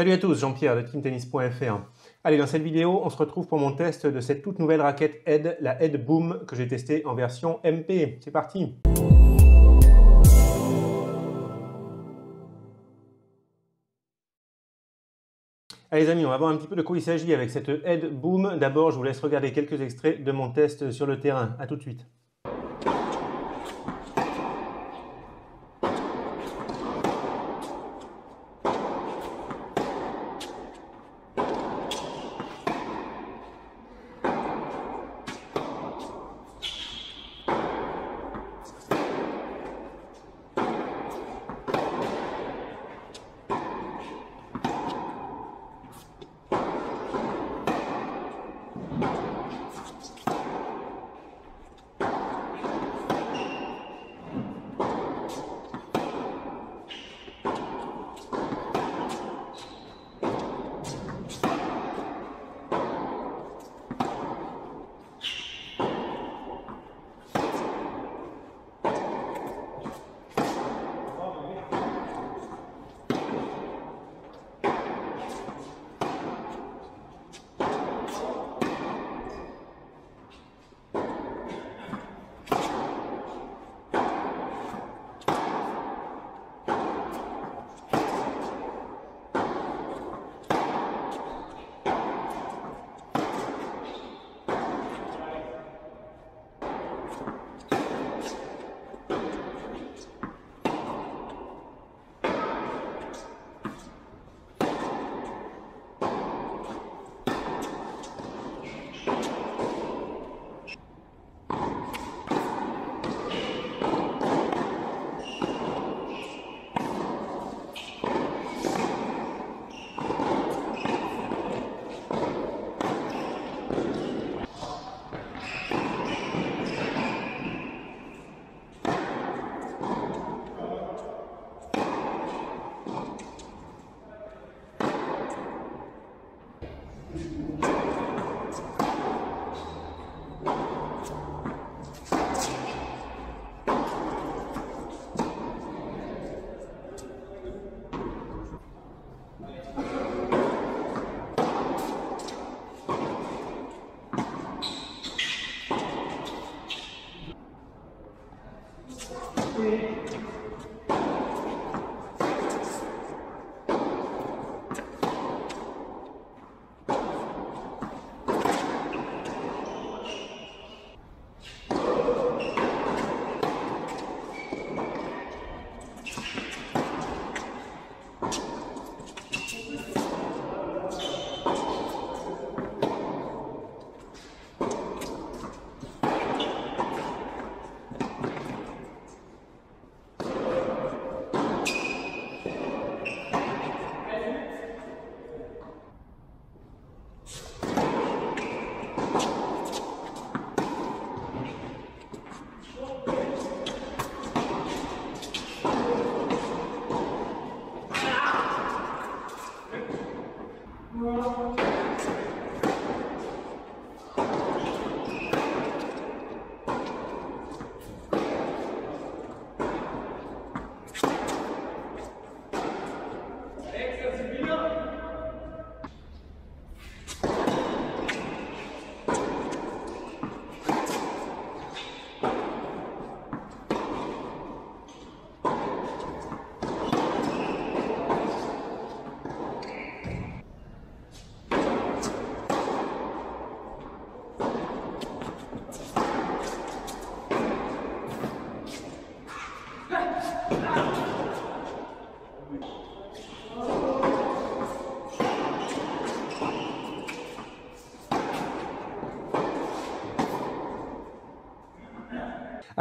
Salut à tous, Jean-Pierre de teamtennis.fr. Allez, dans cette vidéo, on se retrouve pour mon test de cette toute nouvelle raquette Head, la Head Boom, que j'ai testée en version MP. C'est parti! Allez les amis, on va voir un petit peu de quoi il s'agit avec cette Head Boom. D'abord, je vous laisse regarder quelques extraits de mon test sur le terrain. A tout de suite.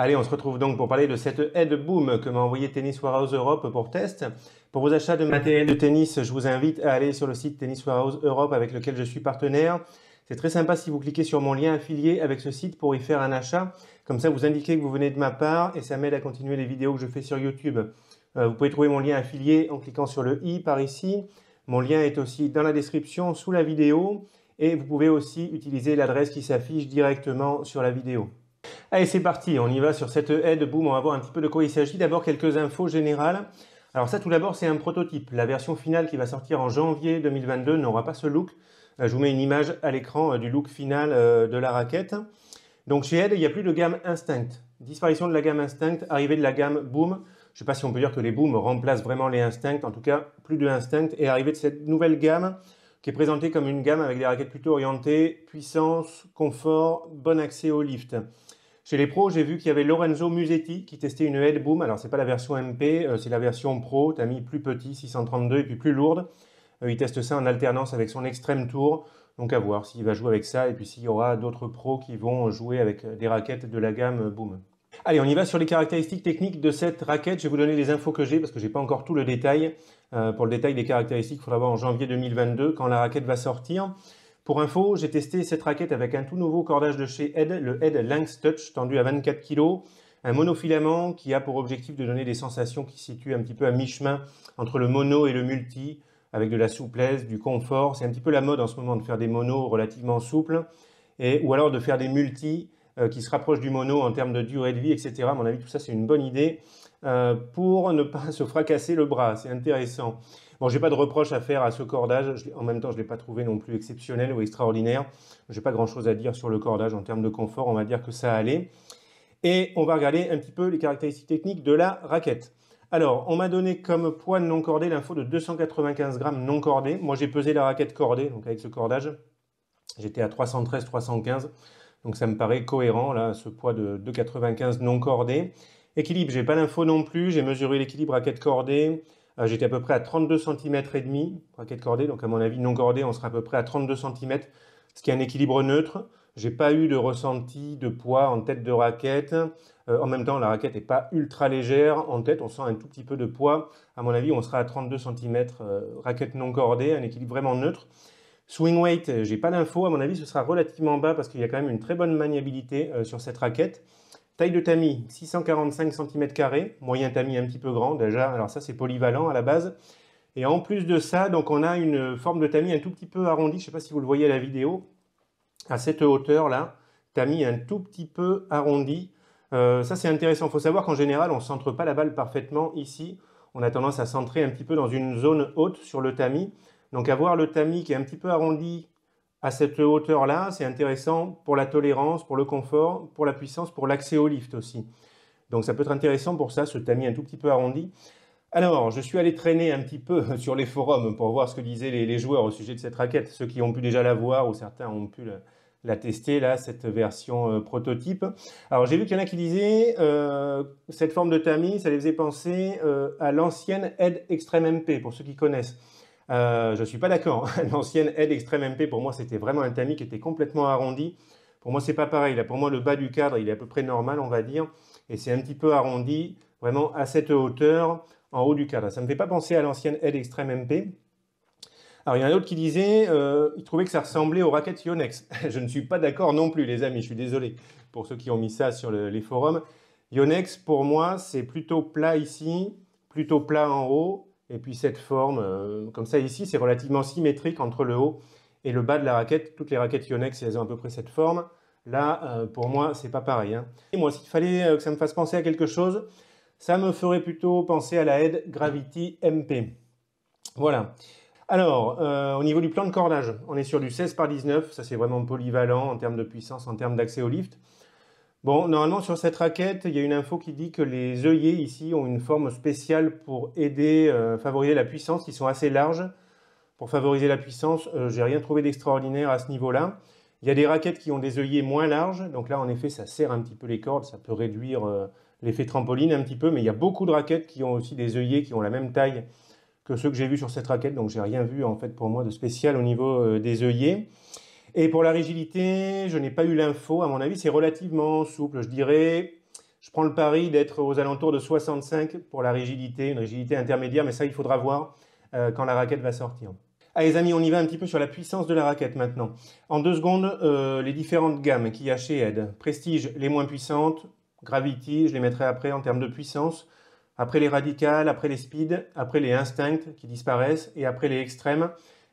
Allez, on se retrouve donc pour parler de cette Head Boom que m'a envoyé Tennis Warehouse Europe pour test. Pour vos achats de matériel de tennis, je vous invite à aller sur le site Tennis Warehouse Europe avec lequel je suis partenaire. C'est très sympa si vous cliquez sur mon lien affilié avec ce site pour y faire un achat. Comme ça, vous indiquez que vous venez de ma part et ça m'aide à continuer les vidéos que je fais sur YouTube. Vous pouvez trouver mon lien affilié en cliquant sur le i par ici. Mon lien est aussi dans la description sous la vidéo et vous pouvez aussi utiliser l'adresse qui s'affiche directement sur la vidéo. Allez, c'est parti, on y va sur cette Head Boom, on va voir un petit peu de quoi il s'agit. D'abord, quelques infos générales. Alors ça, tout d'abord, c'est un prototype. La version finale qui va sortir en janvier 2022 n'aura pas ce look. Je vous mets une image à l'écran du look final de la raquette. Donc chez Ed, il n'y a plus de gamme Instinct. Disparition de la gamme Instinct, arrivée de la gamme Boom. Je ne sais pas si on peut dire que les Boom remplacent vraiment les Instinct. En tout cas, plus de Instinct. Et arrivée de cette nouvelle gamme qui est présentée comme une gamme avec des raquettes plutôt orientées puissance, confort, bon accès au lift. Chez les pros, j'ai vu qu'il y avait Lorenzo Musetti qui testait une Ed Boom. Alors, ce n'est pas la version MP, c'est la version Pro. Tu as mis plus petit, 632, et puis plus lourde. Il teste ça en alternance avec son Extreme Tour. Donc, à voir s'il va jouer avec ça et puis s'il y aura d'autres pros qui vont jouer avec des raquettes de la gamme Boom. Allez, on y va sur les caractéristiques techniques de cette raquette. Je vais vous donner les infos que j'ai parce que je n'ai pas encore tout le détail. Pour le détail des caractéristiques, il faudra voir en janvier 2022 quand la raquette va sortir. Pour info, j'ai testé cette raquette avec un tout nouveau cordage de chez Ed, le Ed Lynx Touch, tendu à 24 kg. Un monofilament qui a pour objectif de donner des sensations qui se situent un petit peu à mi-chemin entre le mono et le multi, avec de la souplesse, du confort. C'est un petit peu la mode en ce moment de faire des monos relativement souples, ou alors de faire des multis qui se rapprochent du mono en termes de durée de vie, etc. À mon avis, tout ça, c'est une bonne idée pour ne pas se fracasser le bras. C'est intéressant. Bon, je n'ai pas de reproche à faire à ce cordage. En même temps, je ne l'ai pas trouvé non plus exceptionnel ou extraordinaire. Je n'ai pas grand-chose à dire sur le cordage en termes de confort. On va dire que ça allait. Et on va regarder un petit peu les caractéristiques techniques de la raquette. Alors, on m'a donné comme poids non cordé l'info de 295 grammes non cordé. Moi, j'ai pesé la raquette cordée, donc avec ce cordage. J'étais à 313-315. Donc, ça me paraît cohérent, là, ce poids de 2,95 non cordé. Équilibre, j'ai pas l'info non plus. J'ai mesuré l'équilibre raquette cordée. J'étais à peu près à 32 cm et demi, raquette cordée, donc à mon avis non cordée, on sera à peu près à 32 cm, ce qui est un équilibre neutre. J'ai pas eu de ressenti de poids en tête de raquette. En même temps, la raquette n'est pas ultra légère. En tête, on sent un tout petit peu de poids. À mon avis, on sera à 32 cm, raquette non cordée, un équilibre vraiment neutre. Swing weight, j'ai pas d'info. À mon avis, ce sera relativement bas parce qu'il y a quand même une très bonne maniabilité sur cette raquette. Taille de tamis, 645 cm², moyen tamis un petit peu grand déjà, alors ça c'est polyvalent à la base. Et en plus de ça, donc on a une forme de tamis un tout petit peu arrondie, je ne sais pas si vous le voyez à la vidéo, à cette hauteur là, tamis un tout petit peu arrondi. Ça c'est intéressant, il faut savoir qu'en général on ne centre pas la balle parfaitement ici, on a tendance à centrer un petit peu dans une zone haute sur le tamis. Donc avoir le tamis qui est un petit peu arrondi à cette hauteur-là, c'est intéressant pour la tolérance, pour le confort, pour la puissance, pour l'accès au lift aussi. Donc ça peut être intéressant pour ça, ce tamis un tout petit peu arrondi. Alors, je suis allé traîner un petit peu sur les forums pour voir ce que disaient les joueurs au sujet de cette raquette, ceux qui ont pu déjà la voir ou certains ont pu la tester, là, cette version prototype. Alors, j'ai vu qu'il y en a qui disaient cette forme de tamis, ça les faisait penser à l'ancienne Ed Extreme MP, pour ceux qui connaissent. Je ne suis pas d'accord. L'ancienne Ed Extreme MP, pour moi, c'était vraiment un tamis qui était complètement arrondi. Pour moi, c'est pas pareil. Là, pour moi, le bas du cadre, il est à peu près normal, on va dire. Et c'est un petit peu arrondi, vraiment à cette hauteur, en haut du cadre. Ça ne me fait pas penser à l'ancienne Ed Extreme MP. Alors, il y en a d'autres qui disaient, ils trouvaient que ça ressemblait aux raquettes Yonex. Je ne suis pas d'accord non plus, les amis. Je suis désolé pour ceux qui ont mis ça sur les forums. Yonex, pour moi, c'est plutôt plat ici, plutôt plat en haut. Et puis cette forme, comme ça ici, c'est relativement symétrique entre le haut et le bas de la raquette. Toutes les raquettes Yonex, elles ont à peu près cette forme. Là, pour moi, c'est pas pareil. Hein. Et moi, s'il fallait que ça me fasse penser à quelque chose, ça me ferait plutôt penser à la Ed Gravity MP. Voilà. Alors, au niveau du plan de cordage, on est sur du 16 par 19. Ça, c'est vraiment polyvalent en termes de puissance, en termes d'accès au lift. Bon, normalement sur cette raquette, il y a une info qui dit que les œillets ici ont une forme spéciale pour aider, favoriser la puissance, qui sont assez larges. Pour favoriser la puissance, j'ai rien trouvé d'extraordinaire à ce niveau-là. Il y a des raquettes qui ont des œillets moins larges, donc là en effet ça serre un petit peu les cordes, ça peut réduire l'effet trampoline un petit peu, mais il y a beaucoup de raquettes qui ont aussi des œillets qui ont la même taille que ceux que j'ai vus sur cette raquette, donc j'ai rien vu en fait pour moi de spécial au niveau des œillets. Et pour la rigidité, je n'ai pas eu l'info. À mon avis, c'est relativement souple. Je dirais, je prends le pari d'être aux alentours de 65 pour la rigidité, une rigidité intermédiaire, mais ça, il faudra voir quand la raquette va sortir. Allez les amis, on y va un petit peu sur la puissance de la raquette maintenant. En 2 secondes, les différentes gammes qu'il y a chez Ed. Prestige, les moins puissantes. Gravity, je les mettrai après en termes de puissance. Après les radicales, après les speed, après les instincts qui disparaissent et après les extrêmes.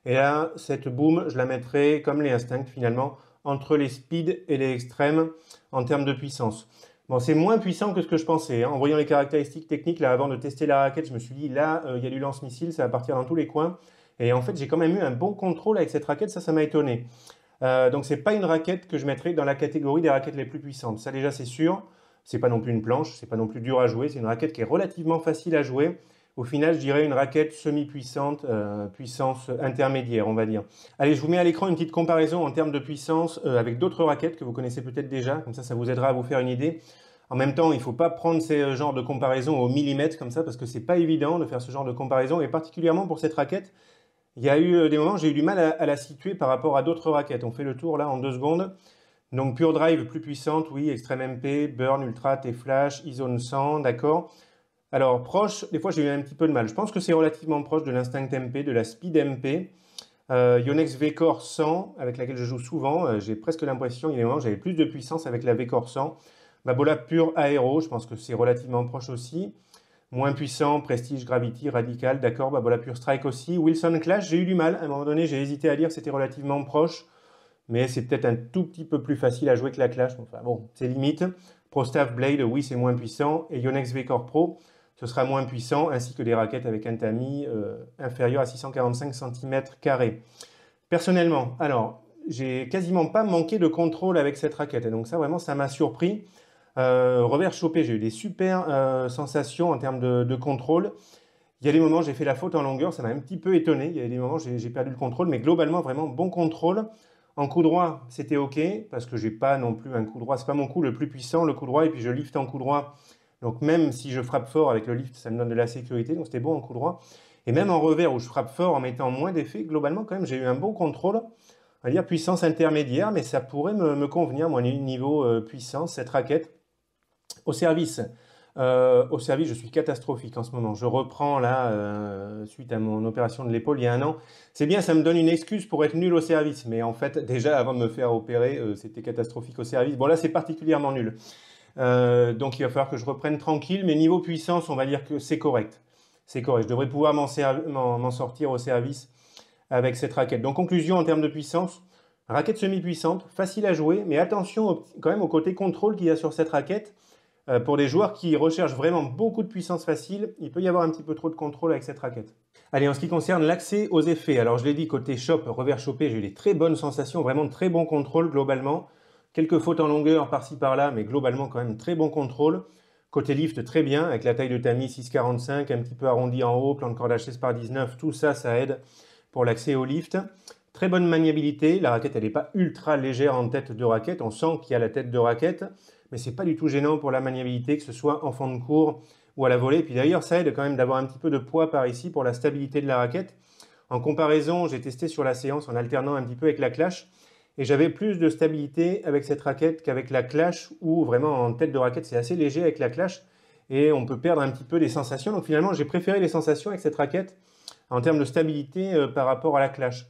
Et là, cette boom, je la mettrai comme les instincts finalement, entre les speed et les extrêmes en termes de puissance. Bon, c'est moins puissant que ce que je pensais, hein. En voyant les caractéristiques techniques, là, avant de tester la raquette, je me suis dit, là, il y a du lance-missile, ça va partir dans tous les coins. Et en fait, j'ai quand même eu un bon contrôle avec cette raquette, ça m'a étonné. Donc, c'est pas une raquette que je mettrais dans la catégorie des raquettes les plus puissantes. Ça, déjà, c'est sûr. C'est pas non plus une planche, c'est pas non plus dur à jouer. C'est une raquette qui est relativement facile à jouer. Au final, je dirais une raquette semi-puissante, puissance intermédiaire, on va dire. Allez, je vous mets à l'écran une petite comparaison en termes de puissance avec d'autres raquettes que vous connaissez peut-être déjà. Comme ça vous aidera à vous faire une idée. En même temps, il ne faut pas prendre ces genres de comparaison au millimètre comme ça, parce que c'est pas évident de faire ce genre de comparaison, et particulièrement pour cette raquette. Il y a eu des moments où j'ai eu du mal à la situer par rapport à d'autres raquettes. On fait le tour là en 2 secondes. Donc Pure Drive plus puissante, oui, Extreme MP, Burn, Ultra, T-Flash, E-Zone 100, d'accord. Alors proche, des fois j'ai eu un petit peu de mal. Je pense que c'est relativement proche de l'Instinct MP, de la Speed MP. Yonex V-Core 100, avec laquelle je joue souvent, j'ai presque l'impression, il y a des moments où j'avais plus de puissance avec la V-Core 100. Babola Pure Aero, je pense que c'est relativement proche aussi. Moins puissant, Prestige, Gravity, Radical, d'accord, Babola Pure Strike aussi. Wilson Clash, j'ai eu du mal, à un moment donné j'ai hésité à dire que c'était relativement proche, mais c'est peut-être un tout petit peu plus facile à jouer que la Clash, enfin bon, c'est limite. ProStaff Blade, oui c'est moins puissant, et Yonex V-Core Pro, ce sera moins puissant, ainsi que des raquettes avec un tamis inférieur à 645 cm². Personnellement, alors, j'ai quasiment pas manqué de contrôle avec cette raquette, et donc ça vraiment, ça m'a surpris. Revers chopé, j'ai eu des super sensations en termes de contrôle. Il y a des moments, j'ai fait la faute en longueur, ça m'a un petit peu étonné. Il y a des moments, j'ai perdu le contrôle, mais globalement, vraiment bon contrôle. En coup droit, c'était OK, parce que j'ai pas non plus un coup droit, c'est pas mon coup le plus puissant, le coup droit, et puis je lift en coup droit. Donc même si je frappe fort avec le lift, ça me donne de la sécurité, donc c'était bon en coup droit. Et même en revers, où je frappe fort en mettant moins d'effet, globalement, quand même, j'ai eu un bon contrôle. On va dire puissance intermédiaire, mais ça pourrait me convenir, moi, niveau puissance, cette raquette. Au service, je suis catastrophique en ce moment. Je reprends là, suite à mon opération de l'épaule il y a 1 an. C'est bien, ça me donne une excuse pour être nul au service. Mais en fait, déjà avant de me faire opérer, c'était catastrophique au service. Bon là, c'est particulièrement nul. Donc il va falloir que je reprenne tranquille. Mais niveau puissance, on va dire que c'est correct. C'est correct. Je devrais pouvoir m'en sortir au service avec cette raquette. Donc conclusion en termes de puissance. Raquette semi-puissante, facile à jouer. Mais attention quand même au côté contrôle qu'il y a sur cette raquette. Pour des joueurs qui recherchent vraiment beaucoup de puissance facile, il peut y avoir un petit peu trop de contrôle avec cette raquette. Allez, en ce qui concerne l'accès aux effets, alors je l'ai dit, côté shop, revers chopé, j'ai eu des très bonnes sensations, vraiment de très bon contrôle globalement. Quelques fautes en longueur par-ci par-là, mais globalement quand même très bon contrôle. Côté lift, très bien, avec la taille de tamis 6,45, un petit peu arrondi en haut, plan de cordage 16/19, tout ça, ça aide pour l'accès au lift. Très bonne maniabilité, la raquette elle n'est pas ultra légère en tête de raquette, on sent qu'il y a la tête de raquette, mais c'est pas du tout gênant pour la maniabilité, que ce soit en fond de cours ou à la volée. Puis d'ailleurs, ça aide quand même d'avoir un petit peu de poids par ici pour la stabilité de la raquette. En comparaison, j'ai testé sur la séance en alternant un petit peu avec la Clash, et j'avais plus de stabilité avec cette raquette qu'avec la Clash, où vraiment en tête de raquette c'est assez léger avec la Clash, et on peut perdre un petit peu les sensations. Donc finalement, j'ai préféré les sensations avec cette raquette en termes de stabilité par rapport à la Clash.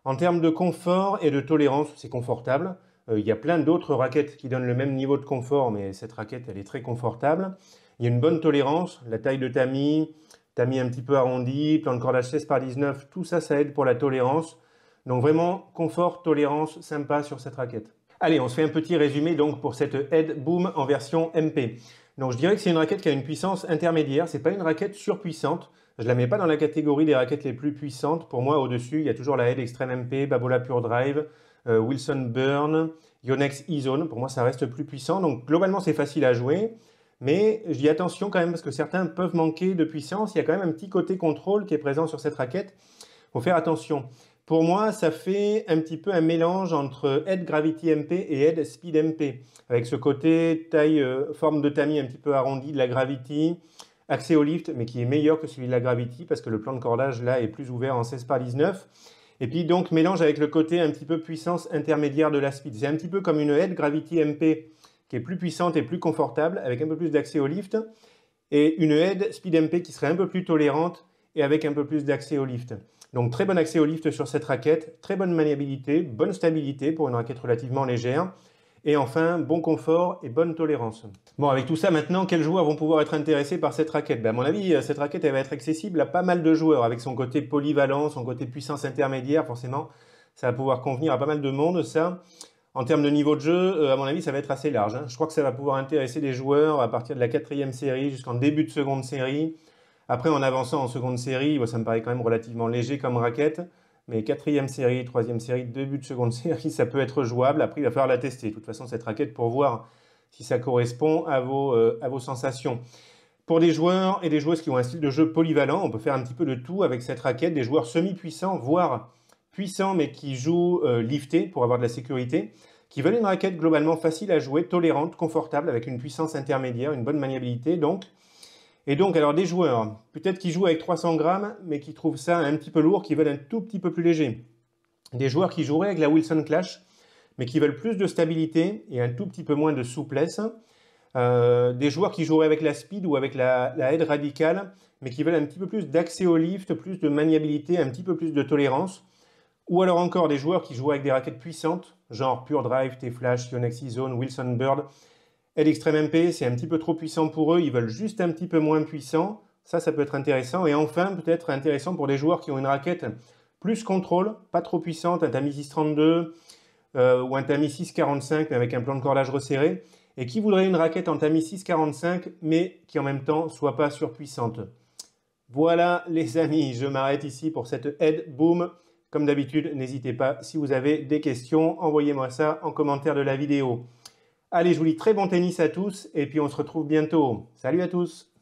En termes de confort et de tolérance, c'est confortable. Il y a plein d'autres raquettes qui donnent le même niveau de confort, mais cette raquette, elle est très confortable. Il y a une bonne tolérance, la taille de tamis un petit peu arrondi, plan de cordage 16/19, tout ça, ça aide pour la tolérance. Donc vraiment, confort, tolérance, sympa sur cette raquette. Allez, on se fait un petit résumé donc pour cette Head Boom en version MP. Donc je dirais que c'est une raquette qui a une puissance intermédiaire, c'est pas une raquette surpuissante. Je ne la mets pas dans la catégorie des raquettes les plus puissantes. Pour moi, au-dessus, il y a toujours la Head Extreme MP, Babola Pure Drive, Wilson Burn, Yonex E-Zone. Pour moi, ça reste plus puissant. Donc, globalement, c'est facile à jouer. Mais je dis attention quand même parce que certains peuvent manquer de puissance. Il y a quand même un petit côté contrôle qui est présent sur cette raquette. Il faut faire attention. Pour moi, ça fait un petit peu un mélange entre Head Gravity MP et Head Speed MP. Avec ce côté taille, forme de tamis un petit peu arrondi de la Gravity. Accès au lift, mais qui est meilleur que celui de la Gravity parce que le plan de cordage là est plus ouvert en 16/19. Et puis donc mélange avec le côté un petit peu puissance intermédiaire de la Speed. C'est un petit peu comme une Head Gravity MP qui est plus puissante et plus confortable avec un peu plus d'accès au lift et une Head Speed MP qui serait un peu plus tolérante et avec un peu plus d'accès au lift. Donc très bon accès au lift sur cette raquette, très bonne maniabilité, bonne stabilité pour une raquette relativement légère. Et enfin, bon confort et bonne tolérance. Bon, avec tout ça, maintenant, quels joueurs vont pouvoir être intéressés par cette raquette? Ben, à mon avis, cette raquette, elle va être accessible à pas mal de joueurs, avec son côté polyvalent, son côté puissance intermédiaire, forcément, ça va pouvoir convenir à pas mal de monde, ça. En termes de niveau de jeu, à mon avis, ça va être assez large, hein. Je crois que ça va pouvoir intéresser des joueurs à partir de la 4e série jusqu'en début de seconde série. Après, en avançant en seconde série, ça me paraît quand même relativement léger comme raquette. Mais 4e série, 3e série, début de seconde série, ça peut être jouable. Après, il va falloir la tester. De toute façon, cette raquette pour voir si ça correspond à vos sensations. Pour des joueurs et des joueuses qui ont un style de jeu polyvalent, on peut faire un petit peu de tout avec cette raquette. Des joueurs semi-puissants, voire puissants, mais qui jouent lifté pour avoir de la sécurité, qui veulent une raquette globalement facile à jouer, tolérante, confortable, avec une puissance intermédiaire, une bonne maniabilité donc. Et donc, alors des joueurs, peut-être qui jouent avec 300 grammes, mais qui trouvent ça un petit peu lourd, qui veulent un tout petit peu plus léger. Des joueurs qui joueraient avec la Wilson Clash, mais qui veulent plus de stabilité et un tout petit peu moins de souplesse. Des joueurs qui joueraient avec la Speed ou avec la Head Radical, mais qui veulent un petit peu plus d'accès au lift, plus de maniabilité, un petit peu plus de tolérance. Ou alors encore des joueurs qui joueraient avec des raquettes puissantes, genre Pure Drive, T-Flash, Yonex Zone, Wilson Bird. Head Extreme MP, c'est un petit peu trop puissant pour eux, ils veulent juste un petit peu moins puissant. Ça peut être intéressant. Et enfin, peut-être intéressant pour des joueurs qui ont une raquette plus contrôle, pas trop puissante, un Tamis 632 ou un Tamis 645, mais avec un plan de cordage resserré, et qui voudrait une raquette en Tamis 645, mais qui en même temps soit pas surpuissante. Voilà les amis, je m'arrête ici pour cette Head Boom. Comme d'habitude, n'hésitez pas, si vous avez des questions, envoyez-moi ça en commentaire de la vidéo. Allez, je vous dis très bon tennis à tous et puis on se retrouve bientôt. Salut à tous!